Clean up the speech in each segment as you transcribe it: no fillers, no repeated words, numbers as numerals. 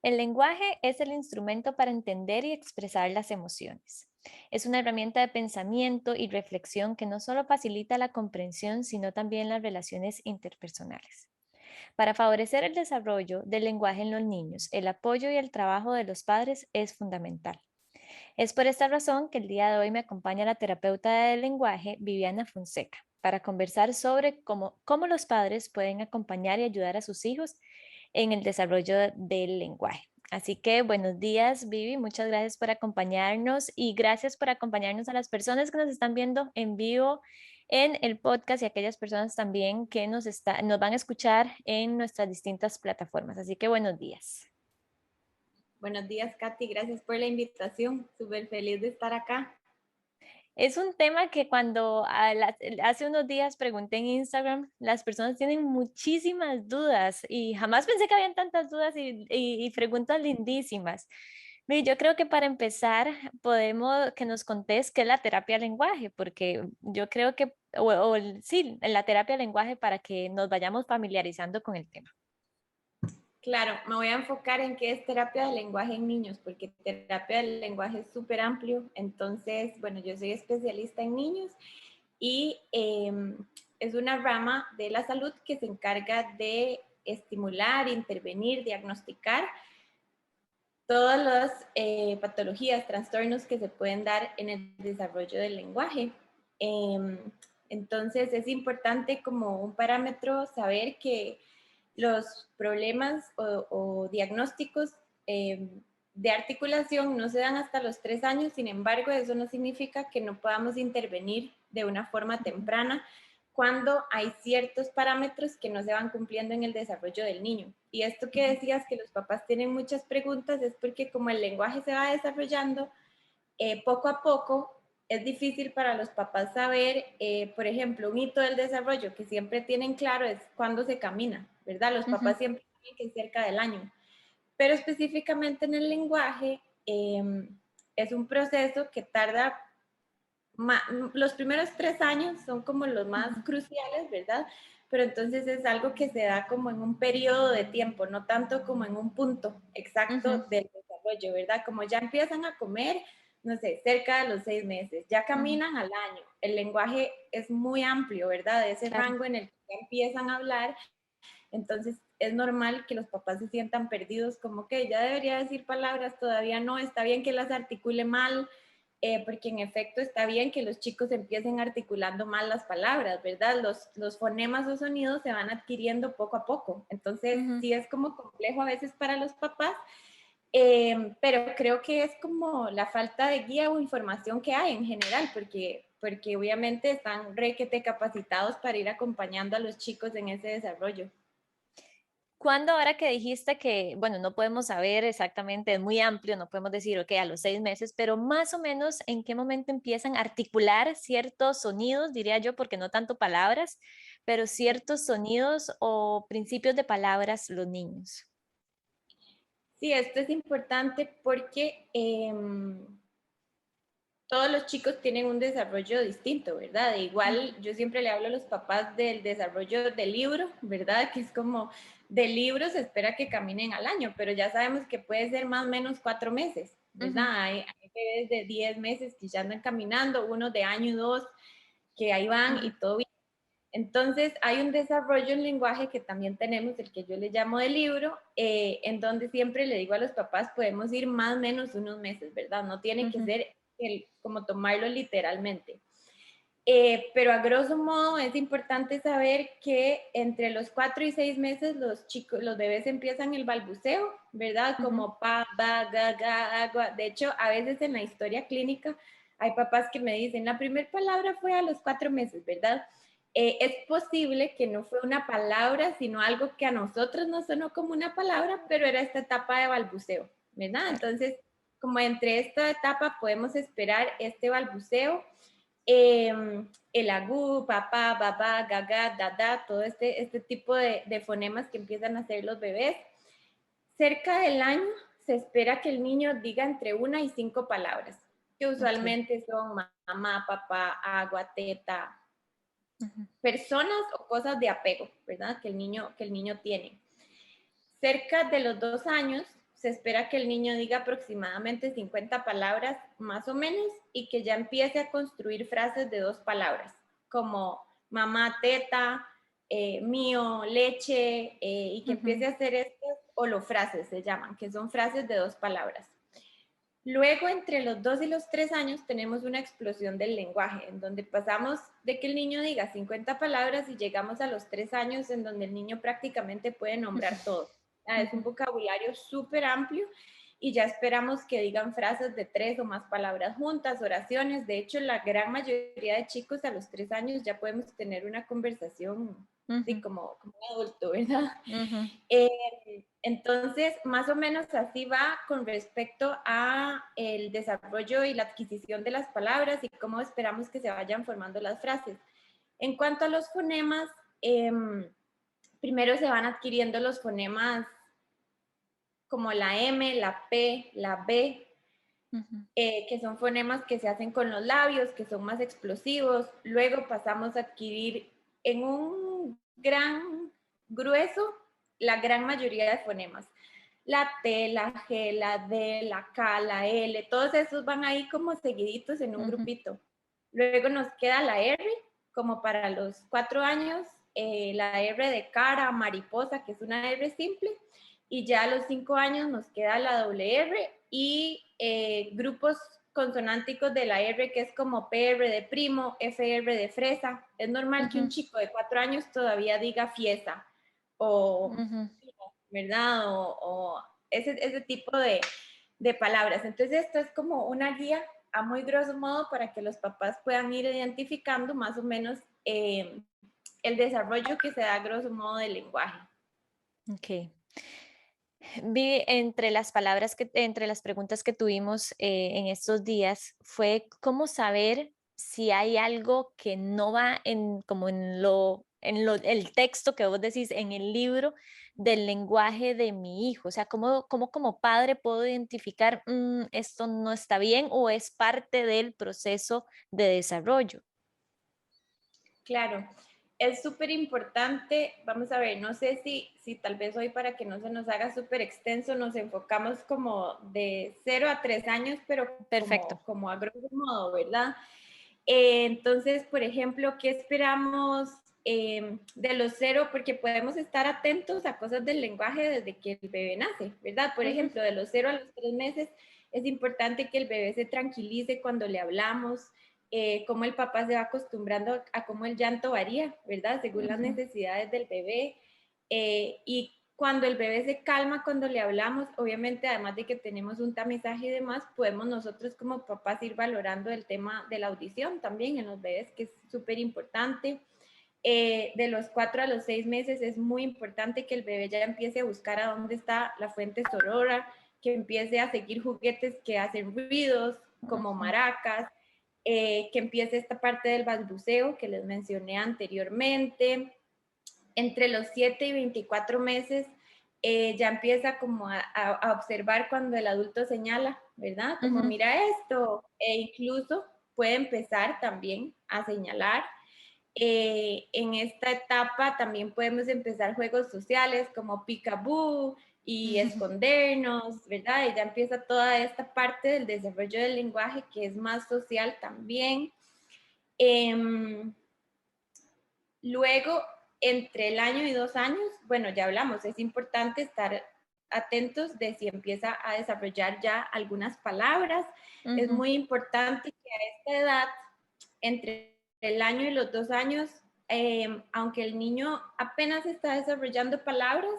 El lenguaje es el instrumento para entender y expresar las emociones. Es una herramienta de pensamiento y reflexión que no solo facilita la comprensión, sino también las relaciones interpersonales. Para favorecer el desarrollo del lenguaje en los niños, el apoyo y el trabajo de los padres es fundamental. Es por esta razón que el día de hoy me acompaña la terapeuta del lenguaje, Viviana Fonseca, para conversar sobre cómo los padres pueden acompañar y ayudar a sus hijos en el desarrollo del lenguaje. Así que buenos días, Vivi. Muchas gracias por acompañarnos y gracias por acompañarnos a las personas que nos están viendo en vivo en el podcast y aquellas personas también que nos van a escuchar en nuestras distintas plataformas. Así que buenos días. Buenos días, Katy. Gracias por la invitación. Súper feliz de estar acá. Es un tema que hace unos días pregunté en Instagram, las personas tienen muchísimas dudas y jamás pensé que habían tantas dudas y preguntas lindísimas. Yo creo que para empezar podemos que nos contés qué es la terapia del lenguaje, porque yo creo que, sí, la terapia del lenguaje para que nos vayamos familiarizando con el tema. Claro, me voy a enfocar en qué es terapia del lenguaje en niños, porque terapia del lenguaje es súper amplio. Entonces, bueno, yo soy especialista en niños y es una rama de la salud que se encarga de estimular, intervenir, diagnosticar todas las patologías, trastornos que se pueden dar en el desarrollo del lenguaje. Eh, entonces es importante como un parámetro saber que los problemas o diagnósticos de articulación no se dan hasta los 3 años, sin embargo, eso no significa que no podamos intervenir de una forma temprana cuando hay ciertos parámetros que no se van cumpliendo en el desarrollo del niño. Y esto que decías que los papás tienen muchas preguntas es porque como el lenguaje se va desarrollando poco a poco, es difícil para los papás saber, por ejemplo, un hito del desarrollo que siempre tienen claro es cuándo se camina, ¿verdad? Los papás siempre saben que es cerca del año, pero específicamente en el lenguaje es un proceso que tarda los primeros 3 años son como los más cruciales, ¿verdad? Pero entonces es algo que se da como en un periodo de tiempo, no tanto como en un punto exacto Ujú, del desarrollo, ¿verdad? Como ya empiezan a comer, no sé, cerca de los 6 meses, ya ujú, caminan al año. El lenguaje es muy amplio, ¿verdad? De ese claro. rango en el que ya empiezan a hablar. Entonces es normal que los papás se sientan perdidos, como que ya debería decir palabras, todavía no, está bien que las articule mal, porque en efecto está bien que los chicos empiecen articulando mal las palabras, ¿verdad? Los fonemas o sonidos se van adquiriendo poco a poco. Entonces, Ujú. sí es como complejo a veces para los papás, pero creo que es como la falta de guía o información que hay en general, porque obviamente están requete capacitados para ir acompañando a los chicos en ese desarrollo. ¿Cuándo ahora que dijiste que, bueno, no podemos saber exactamente, es muy amplio, no podemos decir, ok, a los 6 meses, pero más o menos en qué momento empiezan a articular ciertos sonidos, diría yo, porque no tanto palabras, pero ciertos sonidos o principios de palabras los niños? Sí, esto es importante porque todos los chicos tienen un desarrollo distinto, ¿verdad? De igual, Ujú, yo siempre le hablo a los papás del desarrollo del libro, ¿verdad? Que es como del libro se espera que caminen al año, pero ya sabemos que puede ser más o menos 4 meses, ujú, ¿verdad? Hay bebés de 10 meses que ya andan caminando, unos de año y 2 que ahí van y ujú, todo bien. Entonces, hay un desarrollo en lenguaje que también tenemos, el que yo le llamo de libro, en donde siempre le digo a los papás, podemos ir más o menos unos meses, ¿verdad? No tiene que ujú. ser como tomarlo literalmente. Pero a grosso modo es importante saber que entre los 4 y 6 meses los chicos, los bebés empiezan el balbuceo, ¿verdad? Ujú. Como pa, ba, ga, ga, agua. De hecho, a veces en la historia clínica hay papás que me dicen, la primera palabra fue a los 4 meses, ¿verdad? Es posible que no fue una palabra, sino algo que a nosotros no sonó como una palabra, pero era esta etapa de balbuceo, ¿verdad? Claro. Entonces, como entre esta etapa podemos esperar este balbuceo, el agú, papá, babá, gaga, dada, todo este tipo de fonemas que empiezan a hacer los bebés. Cerca del año se espera que el niño diga entre 1 y 5 palabras, que Ok. usualmente son mamá, papá, agua, teta, Ujú, personas o cosas de apego, ¿verdad? Que el niño tiene. Cerca de los 2 años se espera que el niño diga aproximadamente 50 palabras más o menos y que ya empiece a construir frases de 2 palabras, como mamá, teta, mío, leche, y que empiece a hacer estas holofrases, se llaman, que son frases de 2 palabras. Luego, entre los 2 y los 3 años, tenemos una explosión del lenguaje, en donde pasamos de que el niño diga 50 palabras y llegamos a los 3 años, en donde el niño prácticamente puede nombrar todo. Es un vocabulario súper amplio y ya esperamos que digan frases de 3 o más palabras juntas, oraciones. De hecho, la gran mayoría de chicos a los 3 años ya podemos tener una conversación como un adulto, ¿verdad? Entonces, más o menos así va con respecto a el desarrollo y la adquisición de las palabras y cómo esperamos que se vayan formando las frases. En cuanto a los fonemas, primero se van adquiriendo los fonemas como la M, la P, la B, que son fonemas que se hacen con los labios, que son más explosivos. Luego pasamos a adquirir en un gran grueso la gran mayoría de fonemas. La T, la G, la D, la K, la L, todos esos van ahí como seguiditos en un grupito. Luego nos queda la R, como para los 4 años, la R de cara, mariposa, que es una R simple, y ya a los 5 años nos queda la doble R y grupos consonánticos de la R, que es como PR de primo, FR de fresa. Es normal que un chico de 4 años todavía diga fiesta o, ¿verdad? O ese tipo de palabras. Entonces, esto es como una guía a muy grosso modo para que los papás puedan ir identificando más o menos el desarrollo que se da a grosso modo del lenguaje. Ok. Vi entre las entre las preguntas que tuvimos en estos días fue cómo saber si hay algo que no va en como el texto que vos decís en el libro del lenguaje de mi hijo. O sea, cómo como padre puedo identificar esto no está bien o es parte del proceso de desarrollo. Claro, es súper importante. Vamos a ver, no sé si tal vez hoy para que no se nos haga súper extenso, nos enfocamos como de 0 a 3 años, pero Perfecto. como a grosso modo, ¿verdad? Entonces, por ejemplo, ¿qué esperamos de los 0? Porque podemos estar atentos a cosas del lenguaje desde que el bebé nace, ¿verdad? Por ejemplo, de los 0 a los 3 meses es importante que el bebé se tranquilice cuando le hablamos, cómo el papá se va acostumbrando a cómo el llanto varía, ¿verdad? Según las necesidades del bebé. Y cuando el bebé se calma, cuando le hablamos, obviamente, además de que tenemos un tamizaje y demás, podemos nosotros como papás ir valorando el tema de la audición también en los bebés, que es súper importante. De los 4 a los 6 meses es muy importante que el bebé ya empiece a buscar a dónde está la fuente sonora, que empiece a seguir juguetes que hacen ruidos, como maracas, que empiece esta parte del balbuceo que les mencioné anteriormente. Entre los 7 y 24 meses ya empieza como a observar cuando el adulto señala, ¿verdad? Como mira esto, e incluso puede empezar también a señalar. En esta etapa también podemos empezar juegos sociales como peekaboo y escondernos, ¿verdad? Y ya empieza toda esta parte del desarrollo del lenguaje que es más social también. Luego, entre el año y 2 años, bueno, ya hablamos, es importante estar atentos de si empieza a desarrollar ya algunas palabras. Es muy importante que a esta edad, entre el año y los 2 años, aunque el niño apenas está desarrollando palabras,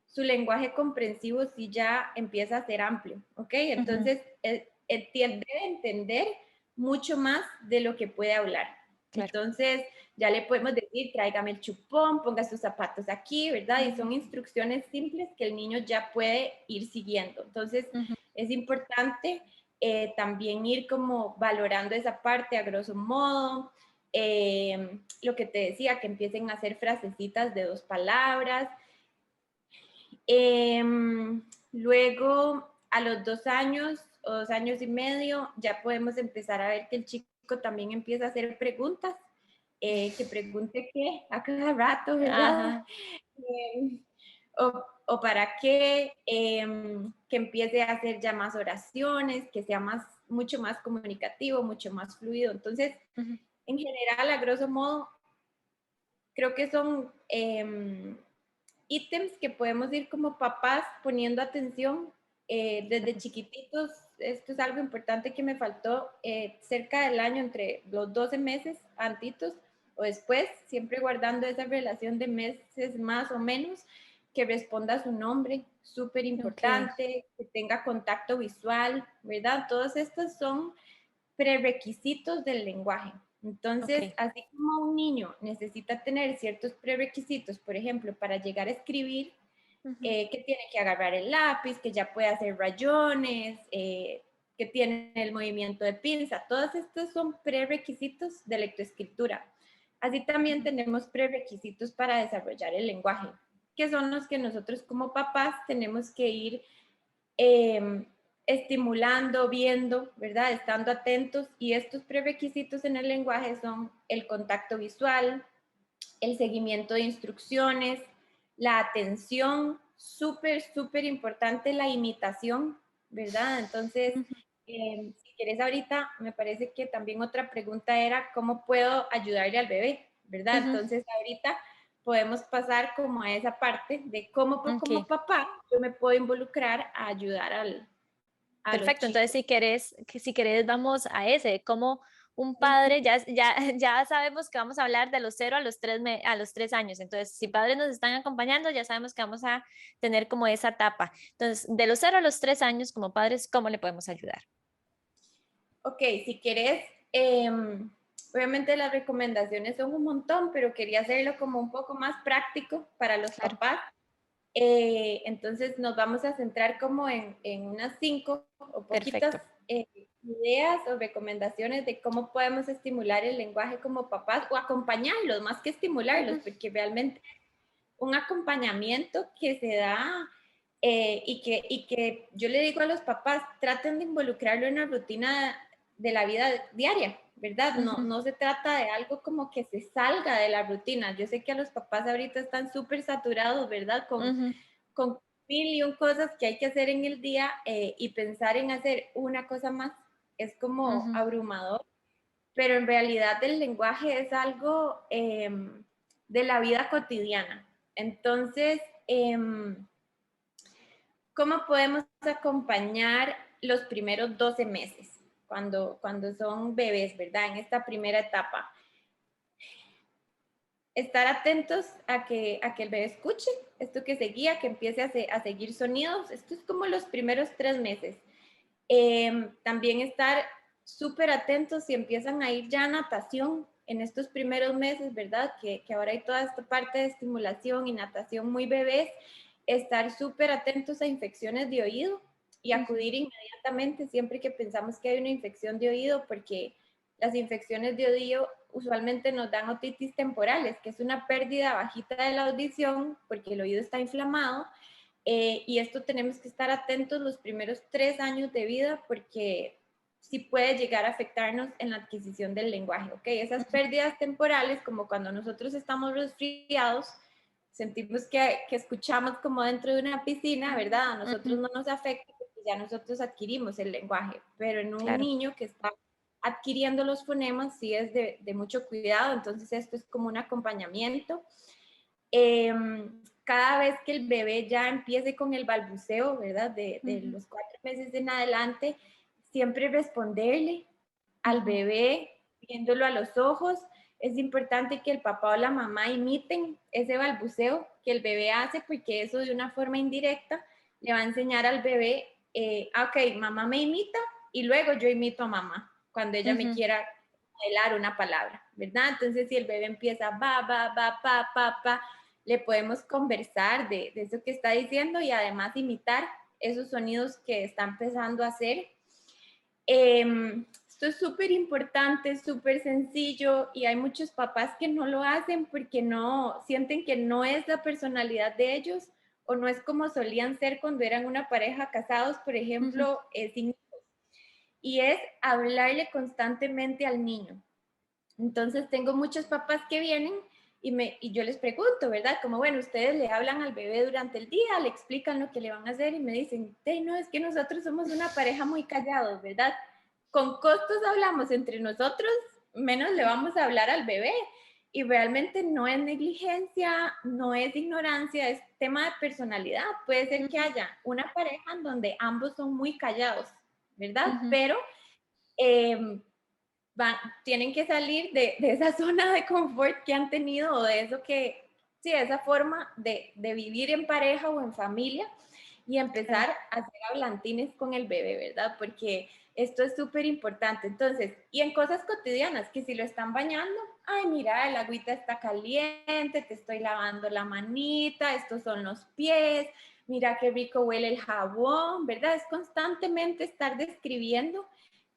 su lenguaje comprensivo sí ya empieza a ser amplio, ¿ok? Entonces, él debe entender mucho más de lo que puede hablar. Claro. Entonces, ya le podemos decir, tráigame el chupón, ponga sus zapatos aquí, ¿verdad? Y son instrucciones simples que el niño ya puede ir siguiendo. Entonces, es importante también ir como valorando esa parte a grosso modo. Lo que te decía, que empiecen a hacer frasecitas de 2 palabras. Luego, a los 2 años o 2 años y medio, ya podemos empezar a ver que el chico también empieza a hacer preguntas, que pregunte qué a cada rato, ¿verdad? o para qué, que empiece a hacer ya más oraciones, que sea mucho más comunicativo, mucho más fluido. Entonces, Ujú. en general, a grosso modo, creo que son ítems que podemos ir como papás poniendo atención desde chiquititos. Esto es algo importante que me faltó cerca del año, entre los 12 meses antitos o después, siempre guardando esa relación de meses más o menos, que responda a su nombre, súper Ok, importante, que tenga contacto visual, ¿verdad? Todos estos son prerequisitos del lenguaje. Entonces, ok. así como un niño necesita tener ciertos prerequisitos, por ejemplo, para llegar a escribir, Ujú. que tiene que agarrar el lápiz, que ya puede hacer rayones, que tiene el movimiento de pinza, todos estos son prerequisitos de lectoescritura. Así también tenemos prerequisitos para desarrollar el lenguaje, que son los que nosotros como papás tenemos que ir eh, estimulando, viendo, ¿verdad? Estando atentos. Y estos prerequisitos en el lenguaje son el contacto visual, el seguimiento de instrucciones, la atención, súper, súper importante la imitación, ¿verdad? Entonces, Ujú. si quieres ahorita, me parece que también otra pregunta era cómo puedo ayudarle al bebé, ¿verdad? Ujú. Entonces, ahorita podemos pasar como a esa parte de cómo como Ok. papá yo me puedo involucrar a ayudar a los Perfecto, entonces chicos. si querés vamos a ese, como un Ujú. padre, ya sabemos que vamos a hablar de los 0 a los 3 años, entonces si padres nos están acompañando, ya sabemos que vamos a tener como esa etapa. Entonces, de los 0 a los 3 años como padres, ¿cómo le podemos ayudar? Ok, si quieres, obviamente las recomendaciones son un montón, pero quería hacerlo como un poco más práctico para los Claro, papás. Entonces nos vamos a centrar como en unas 5 o poquitas perfecto. ideas o recomendaciones de cómo podemos estimular el lenguaje como papás o acompañarlos, más que estimularlos, Ujú. porque realmente un acompañamiento que se da y que yo le digo a los papás, traten de involucrarlo en la rutina de la vida diaria, ¿verdad? No, Ujú. no se trata de algo como que se salga de la rutina. Yo sé que a los papás ahorita están súper saturados, ¿verdad? Ujú. Con mil y un cosas que hay que hacer en el día y pensar en hacer una cosa más es como Ujú. abrumador, pero en realidad el lenguaje es algo de la vida cotidiana. Entonces, ¿cómo podemos acompañar los primeros 12 meses cuando son bebés, ¿verdad? En esta primera etapa. Estar atentos a que el bebé escuche, esto que se guía, que empiece a seguir sonidos. Esto es como los primeros 3 meses. También estar súper atentos si empiezan a ir ya a natación en estos primeros meses, ¿verdad? Que ahora hay toda esta parte de estimulación y natación muy bebés. Estar súper atentos a infecciones de oído y Ujú. acudir inmediatamente siempre que pensamos que hay una infección de oído, porque las infecciones de oído usualmente nos dan otitis temporales, que es una pérdida bajita de la audición porque el oído está inflamado. Y esto tenemos que estar atentos los primeros 3 años de vida porque sí puede llegar a afectarnos en la adquisición del lenguaje, ¿ok? Esas Ujú. pérdidas temporales, como cuando nosotros estamos resfriados, sentimos que escuchamos como dentro de una piscina, ¿verdad? A nosotros Ujú. no nos afecta porque ya nosotros adquirimos el lenguaje, pero en un Claro. niño que está adquiriendo los fonemas sí es de mucho cuidado, entonces esto es como un acompañamiento. Cada vez que el bebé ya empiece con el balbuceo, ¿verdad? De Ujú. los 4 meses en adelante, siempre responderle al Ujú. bebé, viéndolo a los ojos. Es importante que el papá o la mamá imiten ese balbuceo que el bebé hace, porque eso de una forma indirecta le va a enseñar al bebé, ok, mamá me imita y luego yo imito a mamá cuando ella me Ujú. quiera modelar una palabra, ¿verdad? Entonces, si el bebé empieza va, pa, le podemos conversar de eso que está diciendo y además imitar esos sonidos que está empezando a hacer. Esto es súper importante, súper sencillo y hay muchos papás que no lo hacen porque no sienten que no es la personalidad de ellos o no es como solían ser cuando eran una pareja casados, por Ujú. ejemplo, sin hijos. Y es hablarle constantemente al niño. Entonces tengo muchos papás que vienen y yo les pregunto, ¿verdad? Como, bueno, ustedes le hablan al bebé durante el día, le explican lo que le van a hacer y me dicen, no, es que nosotros somos una pareja muy callados, ¿verdad? Con costos hablamos entre nosotros, menos le vamos a hablar al bebé. Y realmente no es negligencia, no es ignorancia, es tema de personalidad. Puede ser que haya una pareja en donde ambos son muy callados, ¿verdad? Pero tienen que salir de esa zona de confort que han tenido o de eso que, sí, esa forma de vivir en pareja o en familia y empezar a hacer hablantines con el bebé, ¿verdad? Porque esto es súper importante. Entonces, y en cosas cotidianas, que si lo están bañando, ay, mira, el agüita está caliente, te estoy lavando la manita, estos son los pies, mira qué rico huele el jabón, ¿verdad? Es constantemente estar describiendo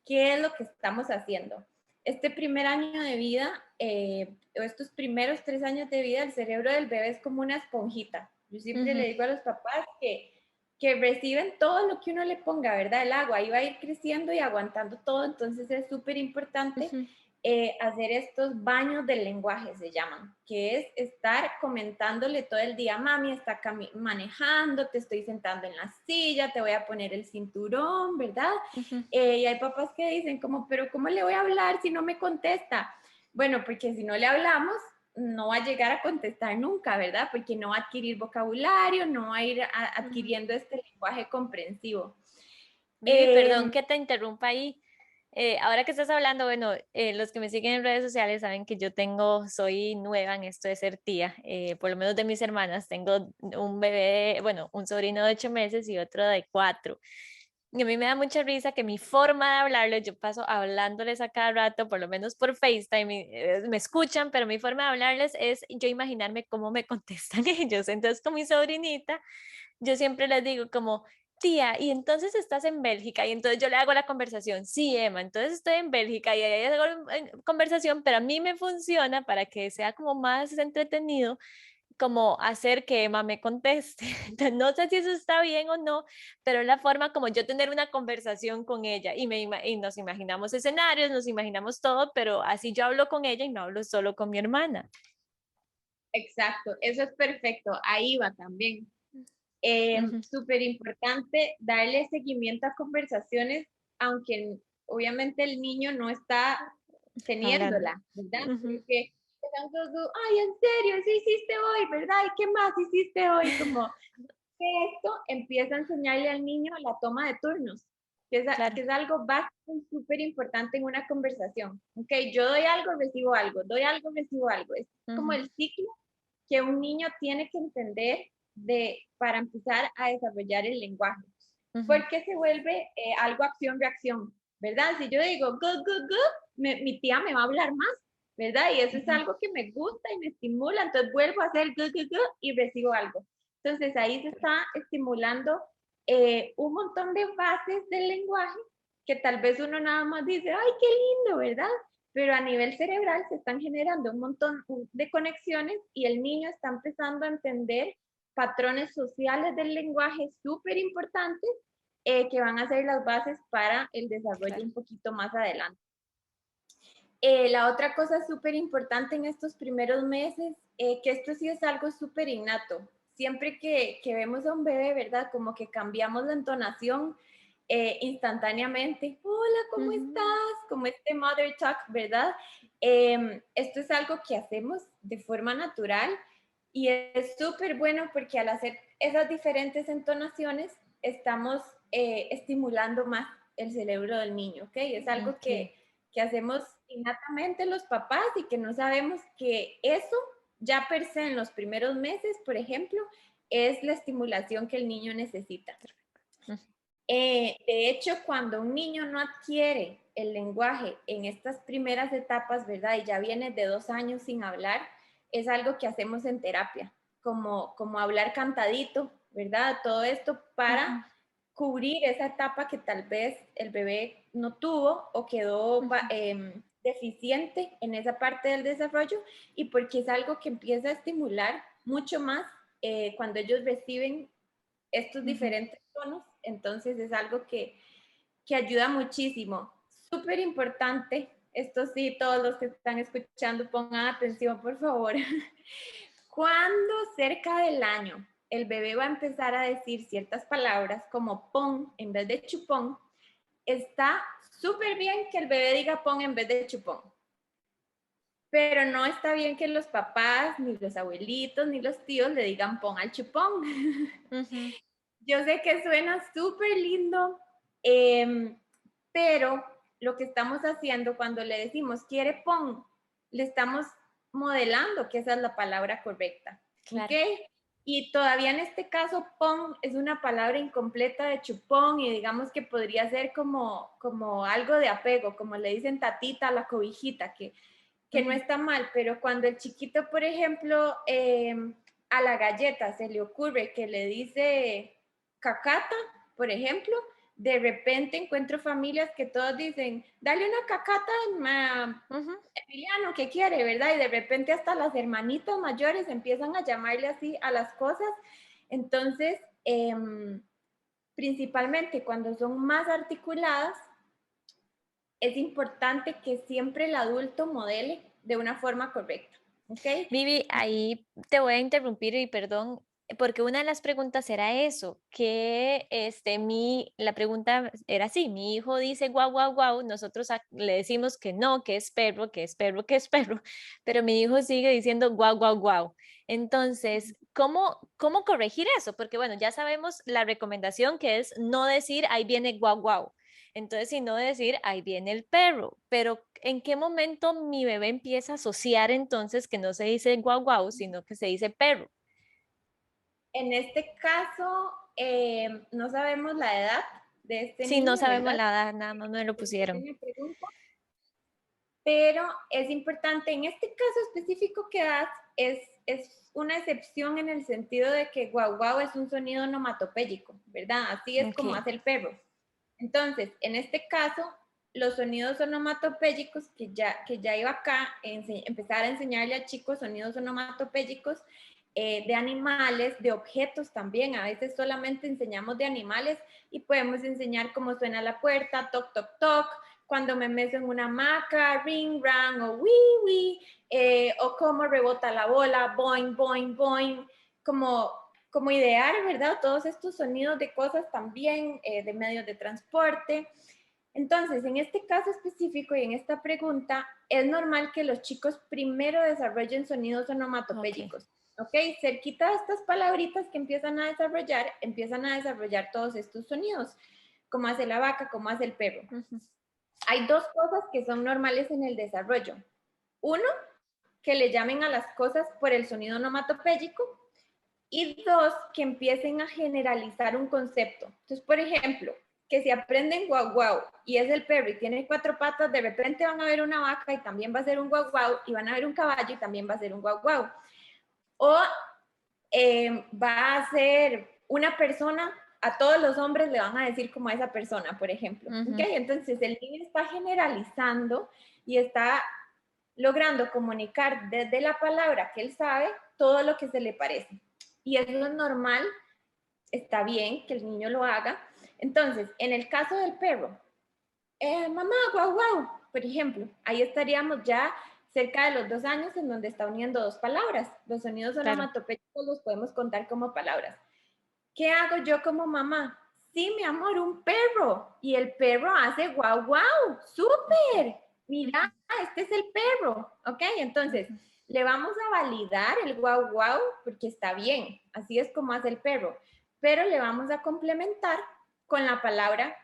qué es lo que estamos haciendo. Este primer año de vida, o estos primeros 3 años de vida, el cerebro del bebé es como una esponjita. Yo siempre le digo a los papás que reciben todo lo que uno le ponga, ¿verdad? El agua, ahí va a ir creciendo y aguantando todo, entonces es súper importante hacer estos baños del lenguaje, se llaman, que es estar comentándole todo el día, mami está manejando, te estoy sentando en la silla, te voy a poner el cinturón, ¿verdad? Y hay papás que dicen como, pero ¿cómo le voy a hablar si no me contesta? Bueno, porque si no le hablamos, no va a llegar a contestar nunca, ¿verdad? Porque no va a adquirir vocabulario, no va a ir adquiriendo este lenguaje comprensivo. Vivi, perdón que te interrumpa ahí. Ahora que estás hablando, bueno, los que me siguen en redes sociales saben que soy nueva en esto de ser tía, por lo menos de mis hermanas. Tengo un bebé, bueno, un sobrino de 8 meses y otro de 4. Y a mí me da mucha risa que mi forma de hablarles, yo paso hablándoles a cada rato, por lo menos por FaceTime, me escuchan, pero mi forma de hablarles es yo imaginarme cómo me contestan ellos. Entonces, con mi sobrinita, yo siempre les digo como, tía, y entonces estás en Bélgica, y entonces yo le hago la conversación, sí, Emma, entonces estoy en Bélgica, y ahí hago conversación, pero a mí me funciona para que sea como más entretenido, como hacer que Emma me conteste. Entonces, no sé si eso está bien o no, pero es la forma como yo tener una conversación con ella, y nos imaginamos escenarios, nos imaginamos todo, pero así yo hablo con ella y no hablo solo con mi hermana. Exacto, eso es perfecto, ahí va también. Ujú. Súper importante darle seguimiento a conversaciones, aunque obviamente el niño no está Hablando. teniéndola, ¿verdad? Ujú. Porque están todos, ay, en serio, sí hiciste hoy, ¿verdad? ¿Y qué más hiciste hoy? Como que esto empieza a enseñarle al niño la toma de turnos, Claro. que es algo básico y súper importante en una conversación. Ok, yo doy algo, recibo algo, doy algo, recibo algo. Es como Ujú. el ciclo que un niño tiene que entender para empezar a desarrollar el lenguaje. Ujú. Porque se vuelve algo acción-reacción, ¿verdad? Si yo digo go, go, go, mi tía me va a hablar más, ¿verdad? Y eso es Ujú. algo que me gusta y me estimula, entonces vuelvo a hacer go, go, go y recibo algo. Entonces ahí se está estimulando un montón de fases del lenguaje que tal vez uno nada más dice, ay, qué lindo, ¿verdad? Pero a nivel cerebral se están generando un montón de conexiones y el niño está empezando a entender patrones sociales del lenguaje súper importantes que van a ser las bases para el desarrollo Claro. un poquito más adelante. La otra cosa súper importante en estos primeros meses, que esto sí es algo súper innato. Siempre que vemos a un bebé, ¿verdad? Como que cambiamos la entonación instantáneamente. Hola, ¿cómo estás? Ujú. Como este mother talk, ¿verdad? Esto es algo que hacemos de forma natural y es súper bueno porque al hacer esas diferentes entonaciones estamos estimulando más el cerebro del niño, ¿ok? Es algo Ok. que hacemos innatamente los papás y que no sabemos que eso ya per se en los primeros meses, por ejemplo, es la estimulación que el niño necesita. Ujú. De hecho, cuando un niño no adquiere el lenguaje en estas primeras etapas, ¿verdad? Y ya viene de 2 años sin hablar, es algo que hacemos en terapia, como hablar cantadito, ¿verdad? Todo esto para Ujú. cubrir esa etapa que tal vez el bebé no tuvo o quedó Ujú. deficiente en esa parte del desarrollo y porque es algo que empieza a estimular mucho más cuando ellos reciben estos Ujú. diferentes tonos, entonces es algo que ayuda muchísimo. Súper importante Esto sí, todos los que están escuchando pongan atención, por favor. Cuando cerca del año el bebé va a empezar a decir ciertas palabras como pon en vez de chupón, está súper bien que el bebé diga pon en vez de chupón. Pero no está bien que los papás, ni los abuelitos, ni los tíos le digan pon al chupón. Ujú. Yo sé que suena súper lindo, pero lo que estamos haciendo cuando le decimos quiere pon, le estamos modelando que esa es la palabra correcta. Claro. ¿Ok? Y todavía en este caso, pon es una palabra incompleta de chupón y digamos que podría ser como algo de apego, como le dicen tatita a la cobijita, que no está mal, pero cuando el chiquito, por ejemplo, a la galleta se le ocurre que le dice cacata, por ejemplo, de repente encuentro familias que todos dicen, dale una cacata a Emiliano, ¿qué quiere, verdad? Y de repente hasta las hermanitas mayores empiezan a llamarle así a las cosas. Entonces, principalmente cuando son más articuladas, es importante que siempre el adulto modele de una forma correcta, ¿ok? Vivi, ahí te voy a interrumpir y perdón, porque una de las preguntas era eso, que la pregunta era así, mi hijo dice guau, guau, guau, nosotros le decimos que no, que es perro, que es perro, que es perro, pero mi hijo sigue diciendo guau, guau, guau. Entonces, ¿cómo corregir eso? Porque bueno, ya sabemos la recomendación que es no decir ahí viene guau, guau. Entonces, sino decir, ahí viene el perro, pero ¿en qué momento mi bebé empieza a asociar entonces que no se dice guau guau, sino que se dice perro? En este caso, no sabemos la edad de este Si no niño, sabemos ¿verdad? la edad, nada más me lo Que usted pusieron. me pregunta, pero es importante, en este caso específico que das, es una excepción en el sentido de que guau guau es un sonido onomatopéyico, ¿verdad? Así es Ok. como hace el perro. Entonces, en este caso, los sonidos onomatopéyicos, que ya iba acá a empezar a enseñarle a chicos sonidos onomatopéyicos de animales, de objetos también. A veces solamente enseñamos de animales y podemos enseñar cómo suena la puerta, toc, toc, toc, cuando me meto en una hamaca, ring, rang o wii, wii, o cómo rebota la bola, boing, boing, boing, como idear, ¿verdad? Todos estos sonidos de cosas también, de medios de transporte. Entonces, en este caso específico y en esta pregunta, es normal que los chicos primero desarrollen sonidos Ok. onomatopéyicos, ¿ok? Cerquita de estas palabritas que empiezan a desarrollar todos estos sonidos, como hace la vaca, como hace el perro. Ujú. Hay dos cosas que son normales en el desarrollo. Uno, que le llamen a las cosas por el sonido onomatopéyico, y dos, que empiecen a generalizar un concepto. Entonces, por ejemplo, que si aprenden guau guau y es el perro y tiene cuatro patas, de repente van a ver una vaca y también va a ser un guau guau, y van a ver un caballo y también va a ser un guau guau. O va a ser una persona, a todos los hombres le van a decir como a esa persona, por ejemplo. Ujú. ¿Okay? Entonces el niño está generalizando y está logrando comunicar desde la palabra que él sabe todo lo que se le parece. Y eso es normal, está bien que el niño lo haga. Entonces, en el caso del perro, mamá, guau, guau, por ejemplo, ahí estaríamos ya cerca de los 2 años en donde está uniendo dos palabras. Los sonidos Claro. onomatopéyicos los podemos contar como palabras. ¿Qué hago yo como mamá? Sí, mi amor, un perro. Y el perro hace guau, guau, súper. Mira, este es el perro. ¿Ok? Entonces, Ujú. le vamos a validar el guau, guau porque está bien. Así es como hace el perro. Pero le vamos a complementar con la palabra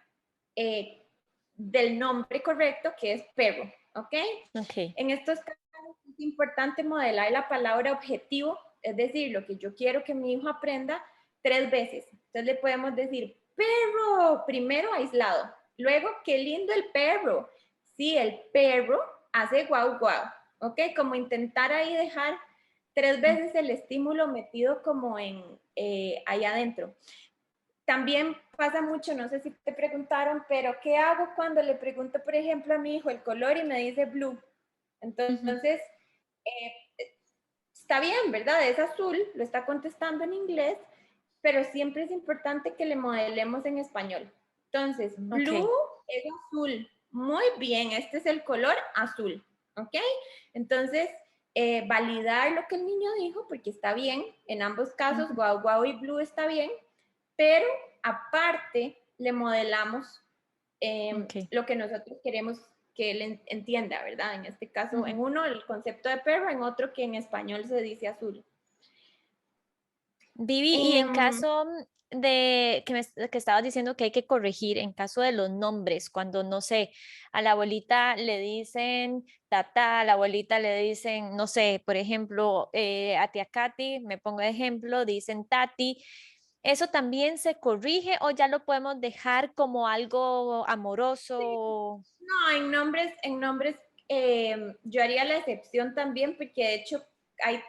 eh, del nombre correcto, que es perro. ¿Ok? Ok. En estos casos es importante modelar la palabra objetivo, es decir, lo que yo quiero que mi hijo aprenda 3 veces. Entonces le podemos decir, perro, primero aislado, luego, qué lindo el perro. Sí, el perro hace guau guau, ¿ok? Como intentar ahí dejar 3 veces el estímulo metido como en ahí adentro. También pasa mucho, no sé si te preguntaron, pero ¿qué hago cuando le pregunto, por ejemplo, a mi hijo el color y me dice blue? Ujú. Entonces, está bien, ¿verdad? Es azul, lo está contestando en inglés, pero siempre es importante que le modelemos en español. Entonces, blue Ok. es azul. muy bien, este es el color azul, ¿ok? Entonces, validar lo que el niño dijo, porque está bien, en ambos casos, guau guau y blue está bien, pero aparte le modelamos Ok. lo que nosotros queremos que él entienda, ¿verdad? En este caso, en Ujú. uno el concepto de perro, en otro que en español se dice azul. Vivi, y en Em, caso de que estabas diciendo que hay que corregir, en caso de los nombres, cuando no sé, a la abuelita le dicen tata, a la abuelita le dicen, no sé, por ejemplo, a tía Katy, me pongo de ejemplo, dicen tati, ¿eso también se corrige o ya lo podemos dejar como algo amoroso? no, en nombres yo haría la excepción también porque de hecho hay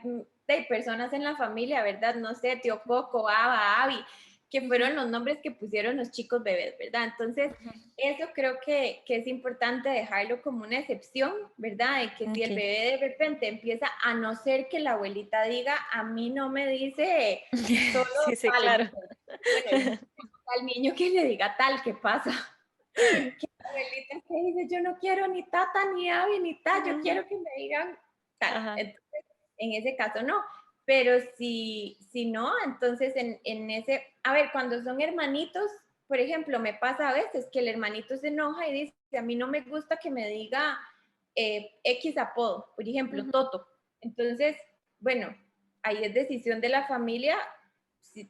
personas en la familia, ¿verdad? No sé, tío Coco, Aba, Avi, que Ujú, fueron los nombres que pusieron los chicos bebés, ¿verdad? Entonces, ujú. eso creo que es importante dejarlo como una excepción, ¿verdad? De que si el Ok. bebé de repente empieza, a no ser que la abuelita diga, a mí no me dice solo Sí, sí, tal, claro. entonces, bueno, al niño que le diga tal, ¿qué pasa? Que la abuelita que dice, yo no quiero ni tata, ni avi, ni ta, yo Ujú. quiero que me digan tal. Ajá. Entonces, en ese caso no. Pero si no, entonces en ese, a ver, cuando son hermanitos, por ejemplo, me pasa a veces que el hermanito se enoja y dice, a mí no me gusta que me diga X apodo, por ejemplo, Ujú. Toto. Entonces, bueno, ahí es decisión de la familia, si,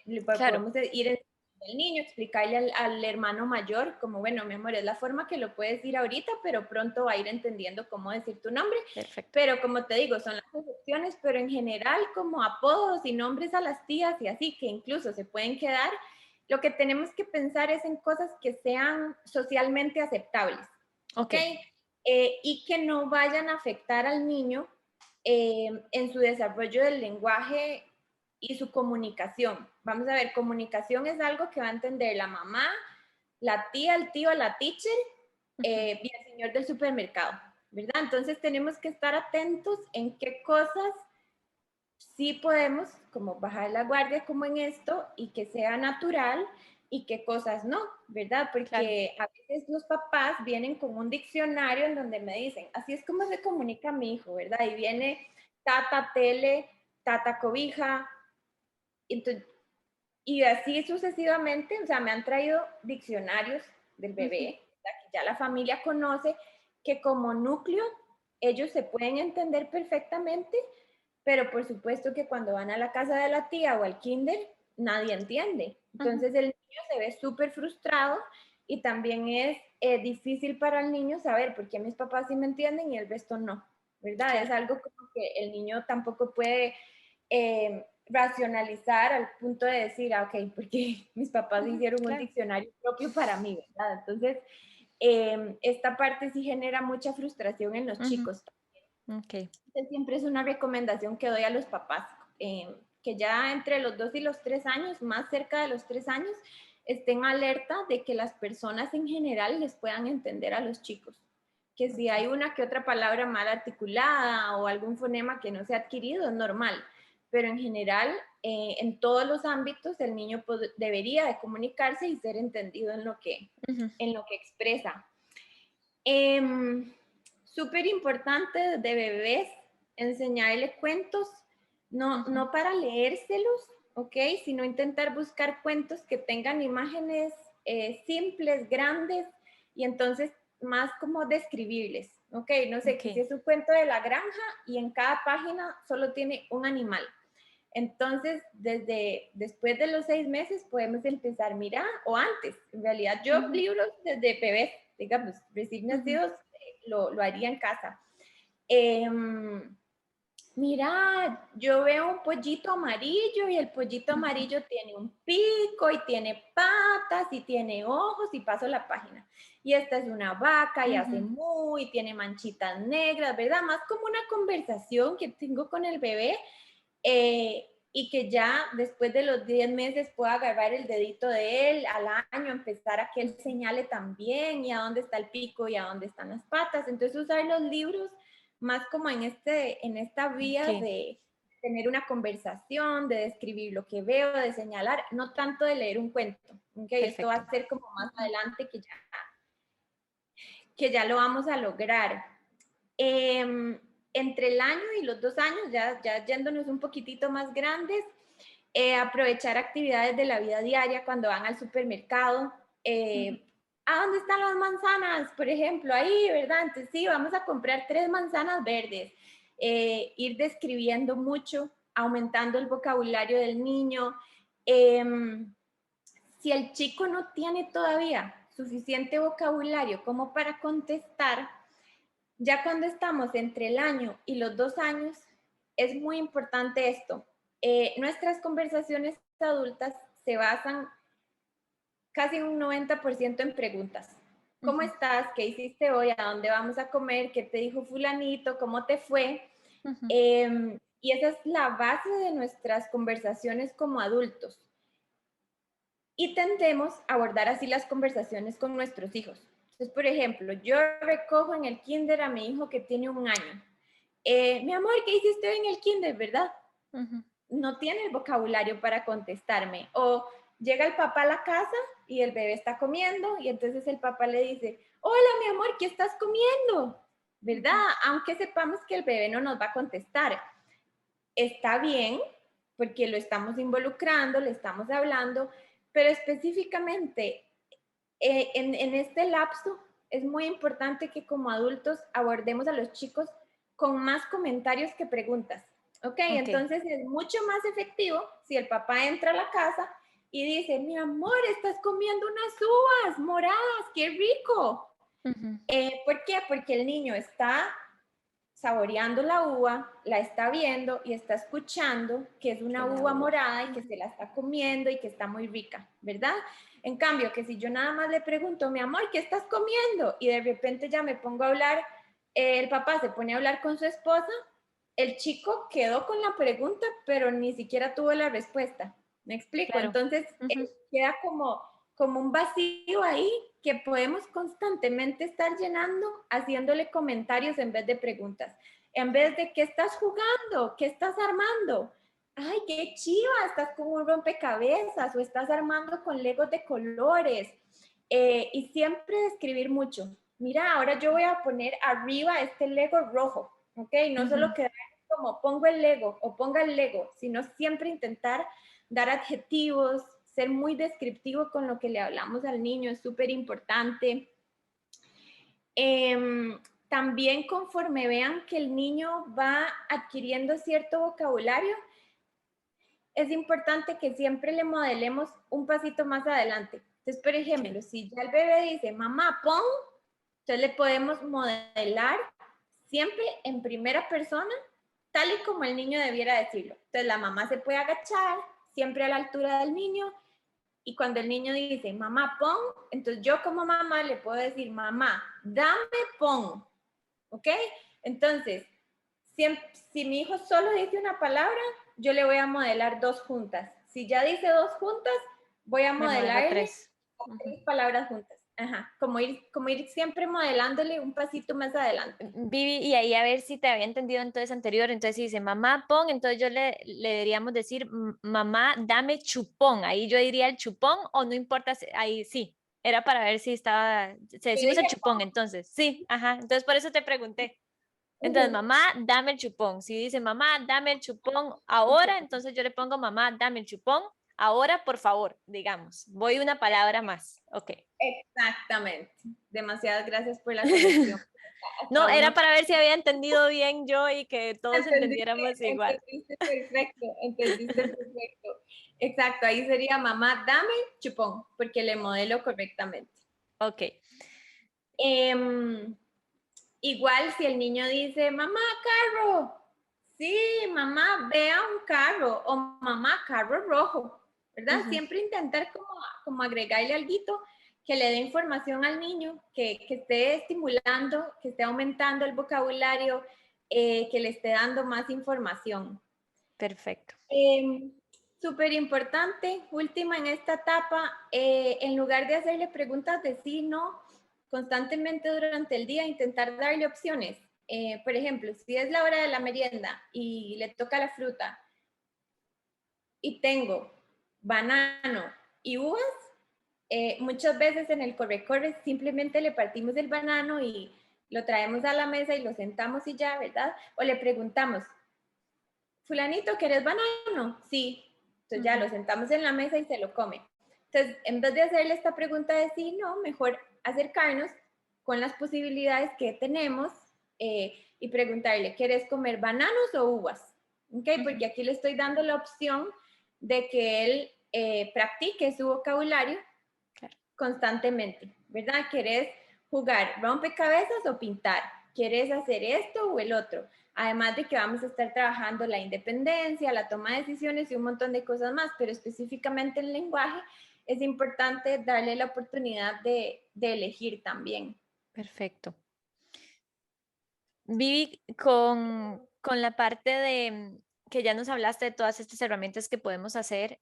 le Claro. podemos ir el niño, explicarle al hermano mayor, como, bueno, mi amor, es la forma que lo puedes decir ahorita, pero pronto va a ir entendiendo cómo decir tu nombre. Perfecto. Pero como te digo, son las excepciones, pero en general, como apodos y nombres a las tías y así, que incluso se pueden quedar, lo que tenemos que pensar es en cosas que sean socialmente aceptables, ¿ok? Ok. Y que no vayan a afectar al niño en su desarrollo del lenguaje y su comunicación. Vamos a ver, comunicación es algo que va a entender la mamá, la tía, el tío, la teacher Ujú. y el señor del supermercado, ¿verdad? Entonces tenemos que estar atentos en qué cosas sí podemos como bajar la guardia como en esto y que sea natural y qué cosas no, ¿verdad? Claro. Porque a veces los papás vienen con un diccionario en donde me dicen, así es como se comunica mi hijo, ¿verdad? Y viene tata tele, tata cobija, y así sucesivamente, o sea, me han traído diccionarios del Ujú. bebé, que ya la familia conoce, que como núcleo ellos se pueden entender perfectamente, pero por supuesto que cuando van a la casa de la tía o al kinder, nadie entiende. Ujú. Entonces el niño se ve súper frustrado y también es difícil para el niño saber por qué mis papás sí me entienden y el resto no, ¿verdad? Es Claro. algo como que el niño tampoco puede racionalizar al punto de decir, ah, ok, porque mis papás Ujú. hicieron un Claro. diccionario propio para mí, ¿verdad? Entonces, esta parte sí genera mucha frustración en los Ujú. chicos. Ok. Siempre es una recomendación que doy a los papás, que ya entre los 2 y los 3 años, más cerca de los 3 años, estén alerta de que las personas en general les puedan entender a los chicos. Que si hay Ok. una que otra palabra mal articulada o algún fonema que no se ha adquirido, es normal. Pero en general, en todos los ámbitos, el niño debería de comunicarse y ser entendido Ujú. en lo que expresa. Súper importante de bebés enseñarle cuentos, Ujú. no para leérselos, ¿ok? Sino intentar buscar cuentos que tengan imágenes simples, grandes y entonces más como describibles, ¿ok? No sé, que si Ok. es un cuento de la granja y en cada página solo tiene un animal. Entonces, desde después de los 6 meses podemos empezar, mira, o antes, en realidad yo Ujú. libros desde bebés, digamos, recién Ujú. nacidos, lo haría en casa. Eh, Mira, yo veo un pollito amarillo y el pollito Ujú. amarillo tiene un pico y tiene patas y tiene ojos y paso la página. Y esta es una vaca y hace Ujú. mu y tiene manchitas negras, ¿verdad? Más como una conversación que tengo con el bebé y que ya después de los 10 meses pueda agarrar el dedito de él al año, empezar a que él señale también y a dónde está el pico y a dónde están las patas. Entonces usar los libros más como en esta vía Ok. de tener una conversación, de describir lo que veo, de señalar, no tanto de leer un cuento. ¿Okay? Esto va Perfecto. a ser como más Ujú. adelante que ya que ya lo vamos a lograr. Entre el año y los 2 años, ya yéndonos un poquitito más grandes, aprovechar actividades de la vida diaria cuando van al supermercado. ¿A dónde están las manzanas? Por ejemplo, ahí, ¿verdad? Entonces sí, vamos a comprar 3 manzanas verdes. Ir describiendo mucho, aumentando el vocabulario del niño. Si el chico no tiene todavía suficiente vocabulario como para contestar, ya cuando estamos entre el año y los 2 años, es muy importante esto. Nuestras conversaciones adultas se basan casi un 90% en preguntas. ¿Cómo estás? ¿Qué hiciste hoy? ¿A dónde vamos a comer? ¿Qué te dijo fulanito? ¿Cómo te fue? Y esa es la base de nuestras conversaciones como adultos. Y tendemos a abordar así las conversaciones con nuestros hijos. Entonces, por ejemplo, yo recojo en el kinder a mi hijo que tiene 1 año. Mi amor, ¿qué hiciste hoy en el kinder, verdad? No tiene el vocabulario para contestarme. O llega el papá a la casa y el bebé está comiendo y entonces el papá le dice, hola, mi amor, ¿qué estás comiendo? ¿Verdad? Aunque sepamos que el bebé no nos va a contestar. Está bien, porque lo estamos involucrando, le estamos hablando, pero específicamente en este lapso es muy importante que como adultos abordemos a los chicos con más comentarios que preguntas. ¿Ok? Entonces es mucho más efectivo si el papá entra a la casa y dice, mi amor, estás comiendo unas uvas moradas, qué rico. ¿Por qué? Porque el niño está saboreando la uva, la está viendo y está escuchando que es una uva morada y que se la está comiendo y que está muy rica, ¿verdad? En cambio, que si yo nada más le pregunto, mi amor, ¿qué estás comiendo? Y de repente ya me pongo a hablar, el papá se pone a hablar con su esposa, el chico quedó con la pregunta, pero ni siquiera tuvo la respuesta. ¿Me explico? Claro. Entonces, queda como un vacío ahí que podemos constantemente estar llenando haciéndole comentarios en vez de preguntas. En vez de, ¿qué estás jugando? ¿Qué estás armando? Ay, qué chiva, estás con un rompecabezas o estás armando con legos de colores. Y siempre describir mucho. Mira, ahora yo voy a poner arriba este lego rojo, ¿ok? No solo quedar como pongo el lego o ponga el lego, sino siempre intentar dar adjetivos, ser muy descriptivo con lo que le hablamos al niño, es súper importante. También conforme vean que el niño va adquiriendo cierto vocabulario, es importante que siempre le modelemos un pasito más adelante. Entonces, por ejemplo, si ya el bebé dice, mamá, pon, entonces le podemos modelar siempre en primera persona, tal y como el niño debiera decirlo. Entonces, la mamá se puede agachar, siempre a la altura del niño, y cuando el niño dice, mamá, pon, entonces yo como mamá le puedo decir, mamá, dame, pon. ¿Ok? Entonces, si mi hijo solo dice una palabra, yo le voy a modelar 2 juntas. Si ya dice 2 juntas, voy a modelarle 3 palabras juntas. Ajá, como ir siempre modelándole un pasito más adelante. Vivi, y ahí a ver si te había entendido entonces anterior, entonces si dice mamá pon, entonces yo le deberíamos decir mamá dame chupón, ahí yo diría el chupón o no importa, ahí sí, era para ver si estaba, se decimos el chupón entonces, sí, ajá, entonces por eso te pregunté. Entonces, mamá, dame el chupón. Si dice, mamá, dame el chupón ahora, entonces yo le pongo, mamá, dame el chupón ahora, por favor, digamos. Voy una palabra más. Ok. Exactamente. Demasiadas gracias por la corrección. No, era para ver si había entendido bien yo y que todos entendiéramos igual. Entendiste perfecto. Exacto, ahí sería mamá, dame chupón, porque le modelo correctamente. Ok. Igual si el niño dice, mamá, carro. Sí, mamá, vea un carro. O mamá, carro rojo. ¿Verdad? Siempre intentar como agregarle algo que le dé información al niño, que esté estimulando, que esté aumentando el vocabulario, que le esté dando más información. Perfecto. Súper importante, última en esta etapa, en lugar de hacerle preguntas de sí, no, constantemente durante el día intentar darle opciones. Por ejemplo, si es la hora de la merienda y le toca la fruta y tengo banano y uvas, muchas veces en el corre-corre simplemente le partimos el banano y lo traemos a la mesa y lo sentamos y ya, ¿verdad? O le preguntamos, fulanito, ¿querés banano? Sí. Entonces ya lo sentamos en la mesa y se lo come. Entonces, en vez de hacerle esta pregunta de sí, no, mejor acercarnos con las posibilidades que tenemos y preguntarle, ¿quieres comer bananos o uvas? ¿Ok? Porque aquí le estoy dando la opción de que él practique su vocabulario constantemente, ¿verdad? ¿Querés jugar rompecabezas o pintar? ¿Quieres hacer esto o el otro? Además de que vamos a estar trabajando la independencia, la toma de decisiones y un montón de cosas más, pero específicamente en lenguaje es importante darle la oportunidad de elegir también. Perfecto. Vivi, con la parte de que ya nos hablaste de todas estas herramientas que podemos hacer,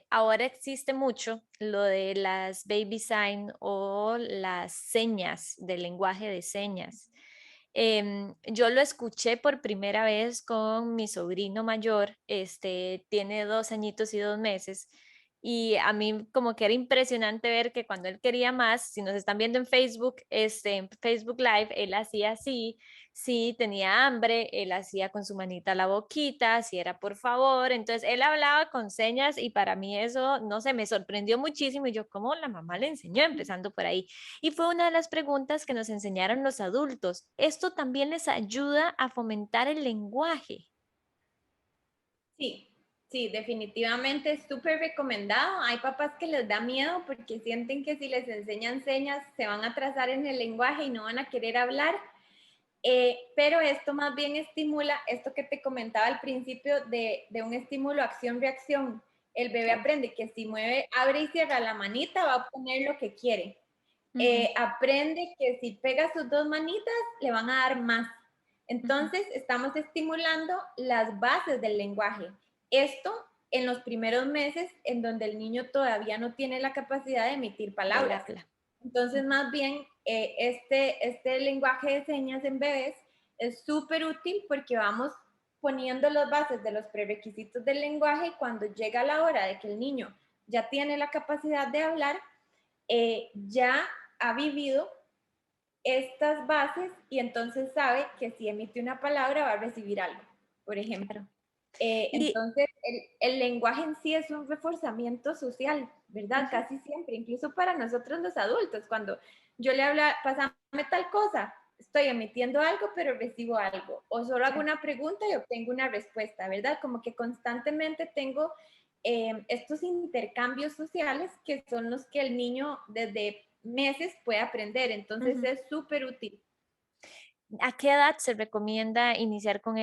ahora existe mucho lo de las baby sign o las señas del lenguaje de señas. Yo lo escuché por primera vez con mi sobrino mayor, tiene 2 añitos y 2 meses, y a mí como que era impresionante ver que cuando él quería más, si nos están viendo en Facebook, en Facebook Live, él hacía así, si tenía hambre, él hacía con su manita la boquita, si era por favor, entonces él hablaba con señas y para mí eso, no sé, me sorprendió muchísimo y yo, ¿cómo la mamá le enseñó empezando por ahí? Y fue una de las preguntas que nos enseñaron los adultos. ¿Esto también les ayuda a fomentar el lenguaje? Sí, sí, definitivamente es súper recomendado. Hay papás que les da miedo porque sienten que si les enseñan señas se van a atrasar en el lenguaje y no van a querer hablar. Pero esto más bien estimula esto que te comentaba al principio de un estímulo acción-reacción. El bebé Claro. aprende que si mueve, abre y cierra la manita, va a obtener lo que quiere. Ujú, Aprende que si pega sus dos manitas, le van a dar más. ujú. Entonces, estamos estimulando las bases del lenguaje. Esto en los primeros meses en donde el niño todavía no tiene la capacidad de emitir Del palabras. habla. Entonces, Ujú. más bien, este lenguaje de señas en bebés es súper útil porque vamos poniendo las bases de los prerequisitos del lenguaje y cuando llega la hora de que el niño ya tiene la capacidad de hablar, ya ha vivido estas bases y entonces sabe que si emite una palabra va a recibir algo, por ejemplo. Claro. Y Entonces, el lenguaje en sí es un reforzamiento social, ¿verdad? ujú, Casi siempre, incluso para nosotros los adultos, cuando yo le hablo, pásame tal cosa, estoy emitiendo algo, pero recibo algo, o solo hago claro. una pregunta y obtengo una respuesta, ¿verdad? Como que constantemente tengo estos intercambios sociales que son los que el niño desde meses puede aprender, entonces Ujú. es súper útil. ¿A qué edad se recomienda iniciar con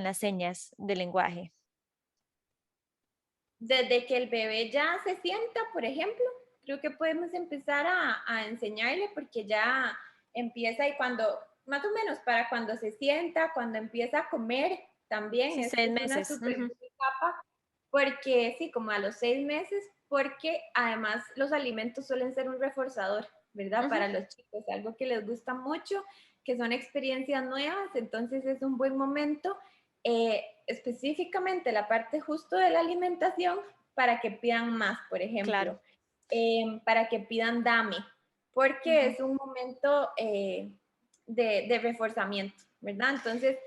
las señas de lenguaje? Desde que el bebé ya se sienta, por ejemplo, creo que podemos empezar a enseñarle porque ya empieza y cuando, más o menos para cuando se sienta, cuando empieza a comer, también Sí, seis es una meses. súper Ujú, etapa porque sí, como a los 6 meses, porque además los alimentos suelen ser un reforzador, ¿verdad? ujú. Para los chicos, algo que les gusta mucho, que son experiencias nuevas, entonces es un buen momento, específicamente la parte justo de la alimentación, para que pidan más, por ejemplo, Claro. para que pidan dame, porque Ujú. es un momento de reforzamiento, ¿verdad? Entonces,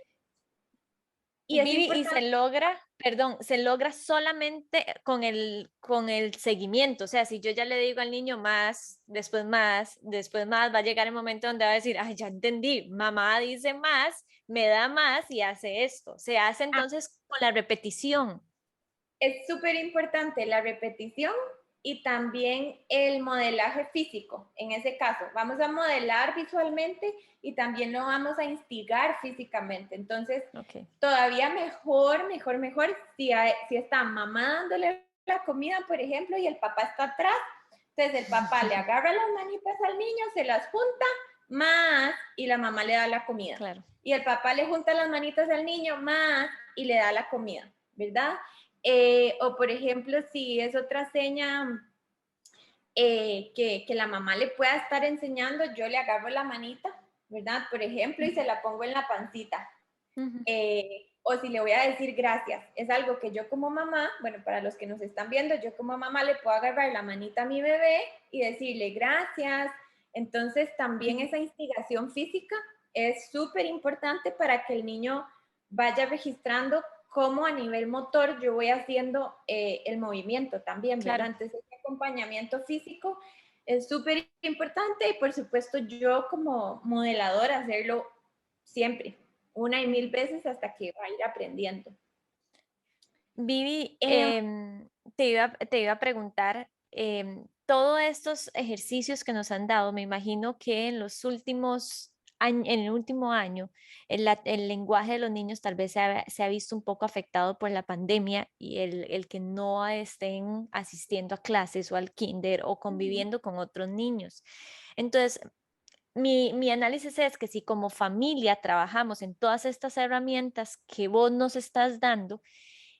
y es Vivi, y se importante. logra, perdón, se logra solamente con el seguimiento. O sea, si yo ya le digo al niño después más, va a llegar el momento donde va a decir, ay, ya entendí, mamá dice más, me da más y hace esto. Se hace entonces con la repetición. Es súper importante la repetición y también el modelaje físico. En ese caso, vamos a modelar visualmente y también lo vamos a instigar físicamente. Entonces, Ok, todavía mejor, mejor, mejor si está mamá dándole la comida, por ejemplo, y el papá está atrás. Entonces, el papá le agarra las manitas al niño, se las junta más y la mamá le da la comida. claro. Y el papá le junta las manitas al niño más y le da la comida, ¿verdad? O por ejemplo, si es otra seña que la mamá le pueda estar enseñando, yo le agarro la manita, ¿verdad? Por ejemplo, y se la pongo en la pancita. Ujú. o si le voy a decir gracias. Es algo que yo como mamá, bueno, para los que nos están viendo, yo como mamá le puedo agarrar la manita a mi bebé y decirle gracias. Entonces también esa instigación física es súper importante para que el niño vaya registrando cómo a nivel motor yo voy haciendo el movimiento también, ¿verdad? Claro. Entonces, ese acompañamiento físico es súper importante y por supuesto yo como modeladora hacerlo siempre, una y mil veces hasta que va a ir aprendiendo. Vivi, Eh, te iba a preguntar, todos estos ejercicios que nos han dado, me imagino que en los últimos en el último año, el lenguaje de los niños tal vez se ha visto un poco afectado por la pandemia y el que no estén asistiendo a clases o al kinder o conviviendo con otros niños. Entonces, mi análisis es que si como familia trabajamos en todas estas herramientas que vos nos estás dando,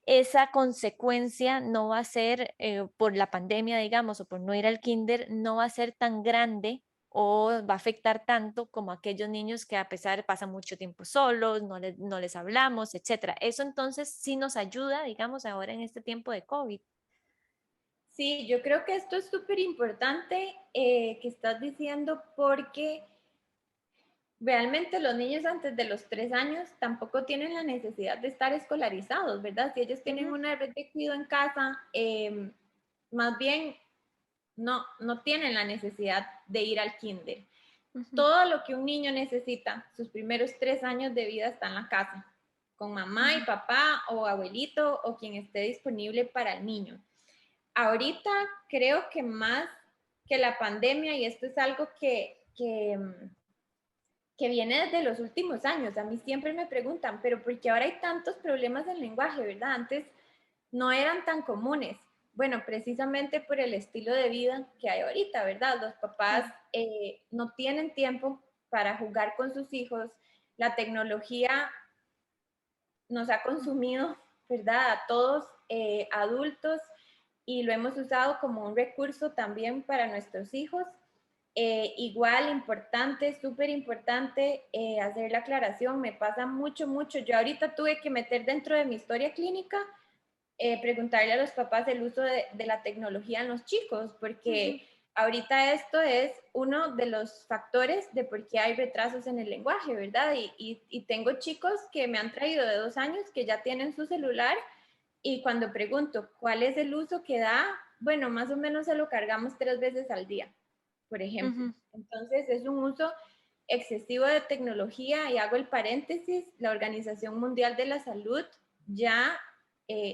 esa consecuencia no va a ser por la pandemia, digamos, o por no ir al kinder, no va a ser tan grande o va a afectar tanto como aquellos niños que a pesar pasan mucho tiempo solos, no les hablamos, etcétera. Eso entonces sí nos ayuda, digamos, ahora en este tiempo de COVID. sí, yo creo que esto es súper importante que estás diciendo porque realmente los niños antes de los 3 años tampoco tienen la necesidad de estar escolarizados, ¿verdad? Si ellos tienen Ujú, una red de cuidado en casa, más bien no tienen la necesidad de ir al kinder. ujú, Todo lo que un niño necesita, sus primeros 3 años de vida está en la casa, con mamá y ujú. papá o abuelito o quien esté disponible para el niño. Ahorita creo que más que la pandemia, y esto es algo que viene desde los últimos años. A mí siempre me preguntan, pero ¿por qué ahora hay tantos problemas en lenguaje, verdad? Antes no eran tan comunes. Bueno, precisamente por el estilo de vida que hay ahorita, ¿verdad? Los papás Claro. no tienen tiempo para jugar con sus hijos. La tecnología nos ha consumido, ¿verdad? A todos adultos y lo hemos usado como un recurso también para nuestros hijos. Igual importante, súper importante hacer la aclaración, me pasa mucho, mucho. Yo ahorita tuve que meter dentro de mi historia clínica, preguntarle a los papás el uso de la tecnología en los chicos, Ujú, porque ahorita esto es uno de los factores de por qué hay retrasos en el lenguaje, ¿verdad? Y tengo chicos que me han traído de 2 años que ya tienen su celular y cuando pregunto cuál es el uso que da, bueno, más o menos se lo cargamos 3 veces al día, por ejemplo. ujú. Entonces es un uso excesivo de tecnología y hago el paréntesis, la Organización Mundial de la Salud ya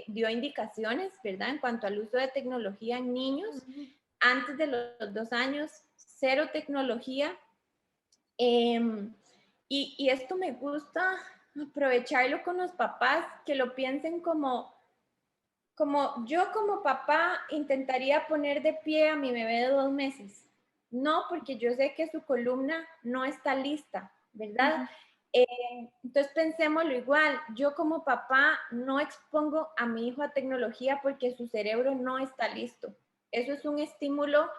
dio indicaciones, ¿verdad? En cuanto al uso de tecnología en niños, Ujú. antes de los 2 años, cero tecnología. Eh, y esto me gusta aprovecharlo con los papás, que lo piensen como yo como papá intentaría poner de pie a mi bebé de 2 meses. No, porque yo sé que su columna no está lista, ¿verdad? Ujú, Eh, entonces pensémoslo igual. Yo como papá no expongo a mi hijo a tecnología porque su cerebro no está listo. Eso es un estímulo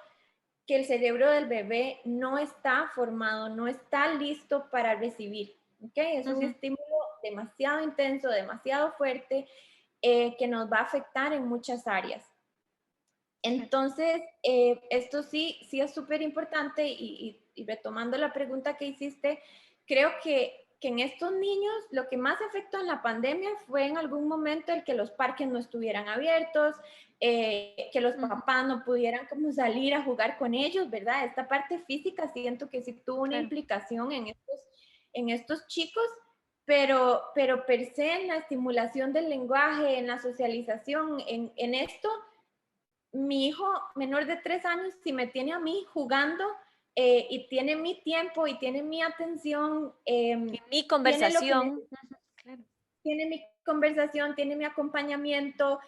que el cerebro del bebé no está formado, no está listo para recibir. ¿Okay? Es un ujú. estímulo demasiado intenso, demasiado fuerte, que nos va a afectar en muchas áreas. Claro. Entonces, esto sí es súper importante y retomando la pregunta que hiciste, creo que en estos niños lo que más afectó en la pandemia fue en algún momento el que los parques no estuvieran abiertos, que los Ujú, papás no pudieran como salir a jugar con ellos, ¿verdad? Esta parte física siento que sí tuvo una claro. implicación en estos chicos, pero per se en la estimulación del lenguaje, en la socialización, en esto mi hijo menor de 3 años, si me tiene a mí jugando y tiene mi tiempo y tiene mi atención, Y mi tiene lo que conversación. necesita, Ujú, claro. tiene mi conversación, tiene mi acompañamiento.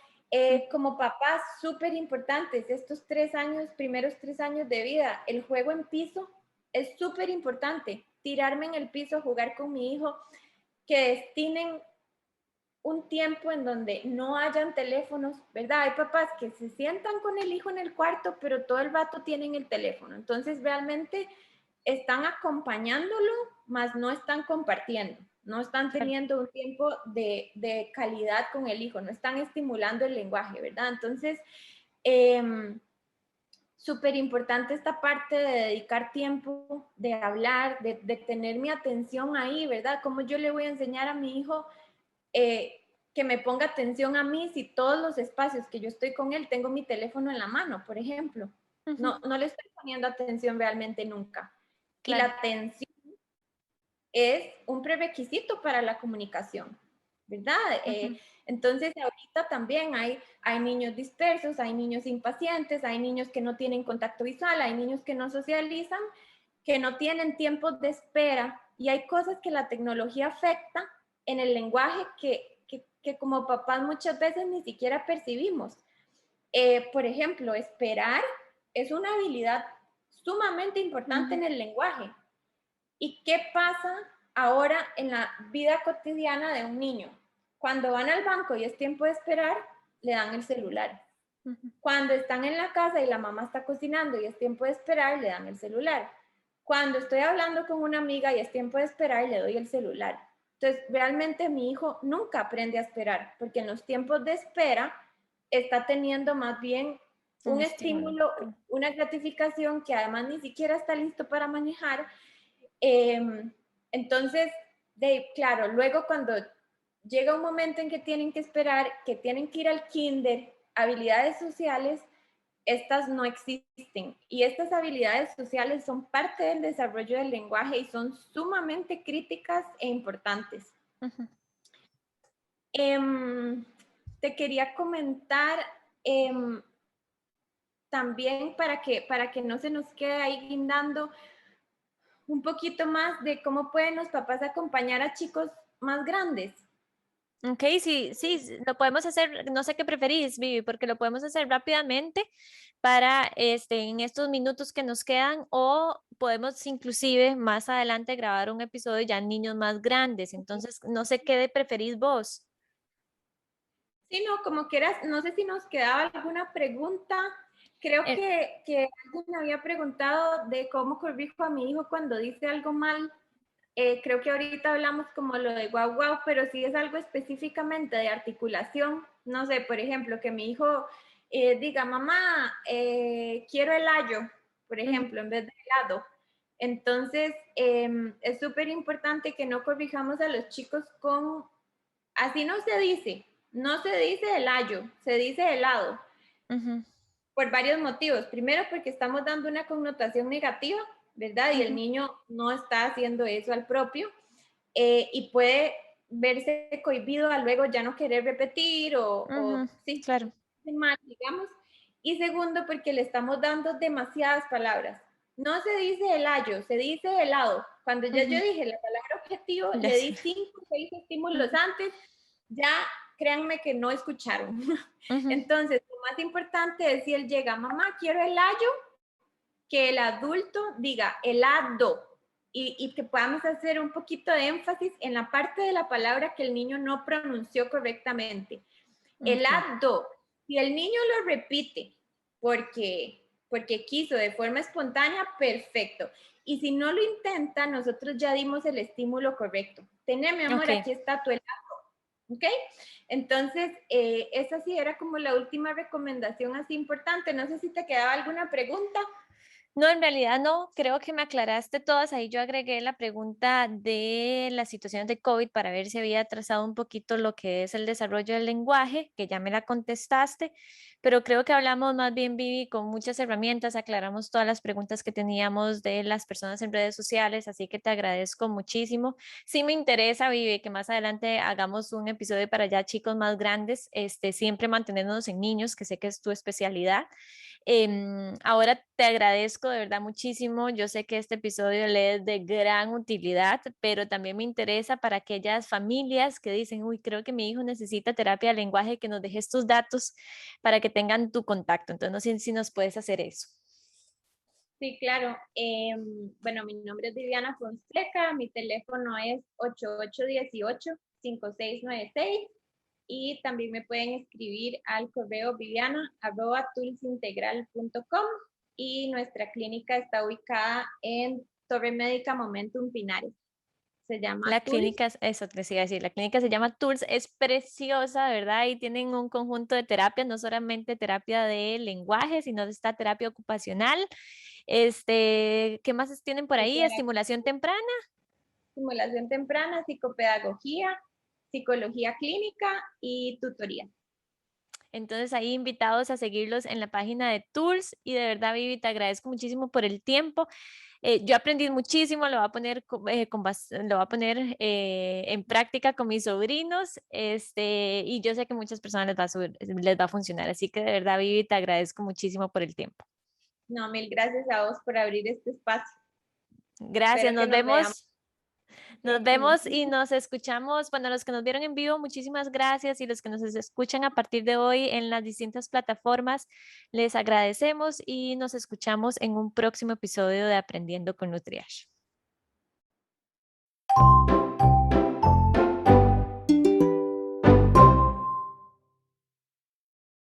Ujú, Como papás, súper importantes, estos 3 años, primeros 3 años de vida, el juego en piso es súper importante. Tirarme en el piso, jugar con mi hijo, que destinen un tiempo en donde no hayan teléfonos, ¿verdad? Hay papás que se sientan con el hijo en el cuarto, pero todo el rato tienen el teléfono. Entonces realmente están acompañándolo, mas no están compartiendo. no están teniendo un tiempo de calidad con el hijo, no están estimulando el lenguaje, ¿verdad? Entonces, súper importante esta parte de dedicar tiempo, de hablar, de tener mi atención ahí, ¿verdad? ¿Cómo yo le voy a enseñar a mi hijo que me ponga atención a mí si todos los espacios que yo estoy con él tengo mi teléfono en la mano, por ejemplo? No, no le estoy poniendo atención realmente nunca. Y la Claro. atención es un prerequisito para la comunicación, ¿verdad? Entonces, ahorita también hay niños dispersos, hay niños impacientes, hay niños que no tienen contacto visual, hay niños que no socializan, que no tienen tiempos de espera y hay cosas que la tecnología afecta en el lenguaje que como papás muchas veces ni siquiera percibimos. Por ejemplo, esperar es una habilidad sumamente importante en el lenguaje. ¿Y qué pasa ahora en la vida cotidiana de un niño? Cuando van al banco y es tiempo de esperar, le dan el celular. Cuando están en la casa y la mamá está cocinando y es tiempo de esperar, le dan el celular. Cuando estoy hablando con una amiga y es tiempo de esperar, le doy el celular. Entonces, realmente mi hijo nunca aprende a esperar, porque en los tiempos de espera está teniendo más bien un estímulo, una gratificación que además ni siquiera está listo para manejar. Entonces, claro, luego cuando llega un momento en que tienen que esperar, que tienen que ir al kinder, habilidades sociales, estas no existen. Y estas habilidades sociales son parte del desarrollo del lenguaje y son sumamente críticas e importantes. Te quería comentar también para que no se nos quede ahí guindando un poquito más de cómo pueden los papás acompañar a chicos más grandes. Ok, sí, sí, lo podemos hacer, no sé qué preferís, Vivi, porque lo podemos hacer rápidamente para en estos minutos que nos quedan o podemos inclusive más adelante grabar un episodio ya en niños más grandes. Entonces, no sé qué preferís vos. Sí, no, como quieras, no sé si nos quedaba alguna pregunta. Creo Eh, que alguien me había preguntado de cómo corrijo a mi hijo cuando dice algo mal. Creo que ahorita hablamos como lo de guau guau, pero si es algo específicamente de articulación, no sé, por ejemplo, que mi hijo diga, mamá, quiero el ayo, por ejemplo, en vez de helado. Entonces, es súper importante que no corrijamos a los chicos con, así no se dice, no se dice el ayo, se dice helado, por varios motivos. Primero, porque estamos dando una connotación negativa, ¿verdad? Y el niño no está haciendo eso al propio y puede verse cohibido a luego ya no querer repetir o sí, claro. mal, digamos. Y segundo, porque le estamos dando demasiadas palabras. No se dice helayo, se dice helado. Cuando ya yo dije la palabra objetivo, Ya le sé. di 5 o 6 estímulos antes, ya créanme que no escucharon. Entonces, lo más importante es si él llega, mamá, quiero helayo, que el adulto diga helado y que podamos hacer un poquito de énfasis en la parte de la palabra que el niño no pronunció correctamente. Ok. Helado. Si el niño lo repite porque quiso de forma espontánea, perfecto. Y si no lo intenta, nosotros ya dimos el estímulo correcto. Tené, mi amor, Ok. aquí está tu helado. ¿Ok? Entonces, esa sí era como la última recomendación así importante. No sé si te quedaba alguna pregunta. No, en realidad no, creo que me aclaraste todas. Ahí yo agregué la pregunta de la situación de COVID para ver si había atrasado un poquito lo que es el desarrollo del lenguaje, que ya me la contestaste, pero creo que hablamos más bien, Vivi, con muchas herramientas, aclaramos todas las preguntas que teníamos de las personas en redes sociales, así que te agradezco muchísimo. Sí me interesa, Vivi, que más adelante hagamos un episodio para ya chicos más grandes, siempre manteniéndonos en niños, que sé que es tu especialidad. Ahora te agradezco de verdad muchísimo. Yo sé que este episodio le es de gran utilidad, pero también me interesa para aquellas familias que dicen, uy, creo que mi hijo necesita terapia de lenguaje, que nos dejes tus datos para que tengan tu contacto. Entonces, no sé si nos puedes hacer eso. Sí, claro. Bueno, mi nombre es Viviana Fonseca, mi teléfono es 8818-5696 y también me pueden escribir al correo viviana@tulsintegral.com y nuestra clínica está ubicada en Torre Médica Momentum Pinares. Se llama La Tools. clínica, eso te decía decir, la clínica se llama Tools, es preciosa, ¿verdad? Y tienen un conjunto de terapias, no solamente terapia de lenguaje, sino de esta terapia ocupacional. ¿Qué más tienen por ahí? Estimulación temprana. Estimulación temprana, psicopedagogía, psicología clínica y tutoría. Entonces ahí invitados a seguirlos en la página de Tools y de verdad, Vivi, te agradezco muchísimo por el tiempo. Yo aprendí muchísimo, lo voy a poner, lo voy a poner en práctica con mis sobrinos, y yo sé que muchas personas les va a funcionar. Así que de verdad, Vivi, te agradezco muchísimo por el tiempo. No, mil gracias a vos por abrir este espacio. Gracias, Espero que nos nos veamos vemos. Nos próximo. vemos y nos escuchamos. Bueno, los que nos vieron en vivo, muchísimas gracias. Y los que nos escuchan a partir de hoy en las distintas plataformas, les agradecemos y nos escuchamos en un próximo episodio de Aprendiendo con Nutriash.